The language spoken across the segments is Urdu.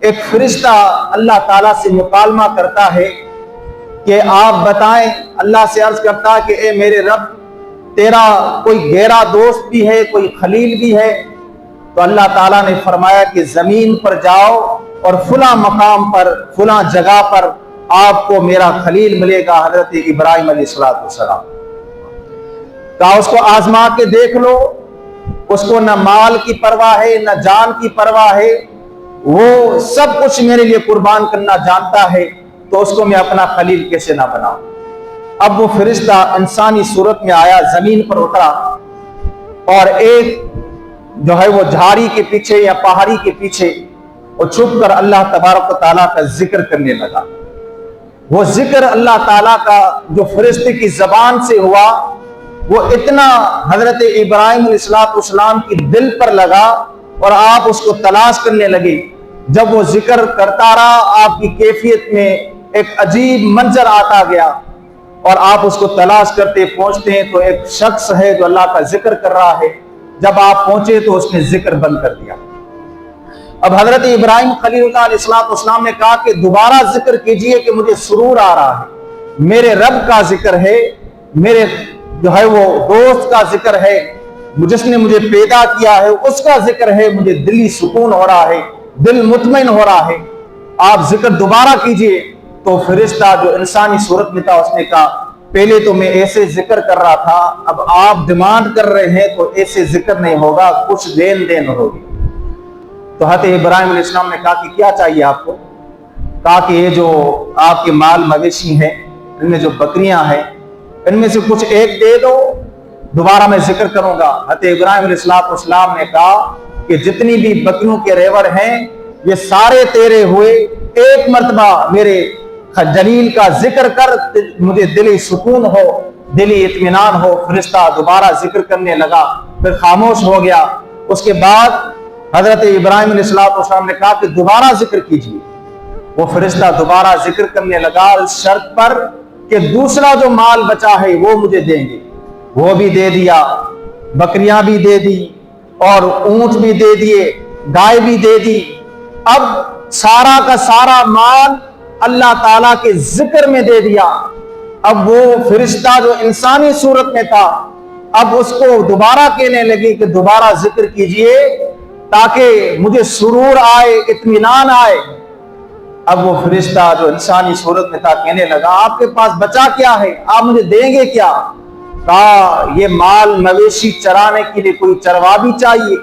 ایک فرشتہ اللہ تعالیٰ سے مکالمہ کرتا ہے کہ آپ بتائیں، اللہ سے عرض کرتا ہے کہ اے میرے رب، تیرا کوئی گہرا دوست بھی ہے، کوئی خلیل بھی ہے؟ تو اللہ تعالیٰ نے فرمایا کہ زمین پر جاؤ اور فلاں مقام پر، فلاں جگہ پر آپ کو میرا خلیل ملے گا، حضرت ابراہیم علیہ السلام۔ کہا اس کو آزما کے دیکھ لو، اس کو نہ مال کی پرواہ ہے نہ جان کی پرواہ ہے، وہ سب کچھ میرے لیے قربان کرنا جانتا ہے، تو اس کو میں اپنا خلیل کیسے نہ بناؤں؟ اب وہ فرشتہ انسانی صورت میں آیا، زمین پر اترا اور ایک جو ہے وہ جھاڑی کے پیچھے یا پہاڑی کے پیچھے وہ چھپ کر اللہ تبارک و تعالیٰ کا ذکر کرنے لگا۔ وہ ذکر اللہ تعالیٰ کا جو فرشتے کی زبان سے ہوا، وہ اتنا حضرت ابراہیم علیہ السلام کی دل پر لگا اور آپ اس کو تلاش کرنے لگے۔ جب وہ ذکر کرتا رہا، آپ کی کیفیت میں ایک عجیب منظر آتا گیا اور آپ اس کو تلاش کرتے پہنچتے ہیں تو ایک شخص ہے جو اللہ کا ذکر کر رہا ہے۔ جب آپ پہنچے تو اس نے ذکر بند کر دیا۔ اب حضرت ابراہیم خلیل اللہ علیہ السلام نے کہا کہ دوبارہ ذکر کیجئے کہ مجھے سرور آ رہا ہے، میرے رب کا ذکر ہے، میرے جو ہے وہ دوست کا ذکر ہے، جس نے مجھے پیدا کیا ہے اس کا ذکر ہے، مجھے دلی سکون ہو رہا ہے، دل مطمئن ہو رہا ہے، آپ ذکر دوبارہ کیجئے۔ تو فرشتہ جو انسانی صورت میں تھا اس نے کہا پہلے تو میں ایسے ذکر کر رہا تھا، اب آپ ڈیمانڈ کر رہے ہیں تو ایسے ذکر نہیں ہوگا، کچھ دین دین ہوگی۔ تو حضرت ابراہیم علیہ السلام نے کہا کہ کیا چاہیے آپ کو؟ کہا کہ یہ جو آپ کے مال مویشی ہیں، ان میں جو بکریاں ہیں، ان میں سے کچھ ایک دے دو، دوبارہ میں ذکر کروں گا۔ حضرت ابراہیم علیہ السلام نے کہا کہ جتنی بھی بکریوں کے ریوڑ ہیں یہ سارے تیرے ہوئے، ایک مرتبہ میرے جلیل کا ذکر کر، مجھے دلی سکون ہو، دلی اطمینان ہو۔ فرشتہ دوبارہ ذکر کرنے لگا، پھر خاموش ہو گیا۔ اس کے بعد حضرت ابراہیم علیہ السلام نے کہا کہ دوبارہ ذکر کیجیے۔ وہ فرشتہ دوبارہ ذکر کرنے لگا اس شرط پر کہ دوسرا جو مال بچا ہے وہ مجھے دیں گے۔ وہ بھی دے دیا، بکریاں بھی دے دی اور اونٹ بھی دے دیے، گائے بھی دے دی۔ اب سارا کا سارا مال اللہ تعالیٰ کے ذکر میں دے دیا۔ اب وہ فرشتہ جو انسانی صورت میں تھا، اب اس کو دوبارہ کہنے لگی کہ دوبارہ ذکر کیجئے تاکہ مجھے سرور آئے، اطمینان آئے۔ اب وہ فرشتہ جو انسانی صورت میں تھا کہنے لگا آپ کے پاس بچا کیا ہے، آپ مجھے دیں گے کیا؟ کہا یہ مال مویشی چرانے کے لیے کوئی چروا بھی چاہیے،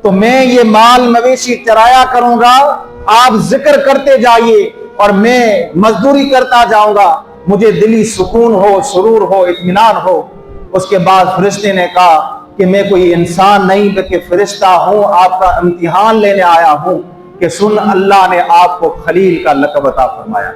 تو میں یہ مال مویشی چرایا کروں گا، آپ ذکر کرتے جائیے اور میں مزدوری کرتا جاؤں گا، مجھے دلی سکون ہو، سرور ہو، اطمینان ہو۔ اس کے بعد فرشتے نے کہا کہ میں کوئی انسان نہیں بلکہ فرشتہ ہوں، آپ کا امتحان لینے آیا ہوں کہ سن اللہ نے آپ کو خلیل کا لقب عطا فرمایا۔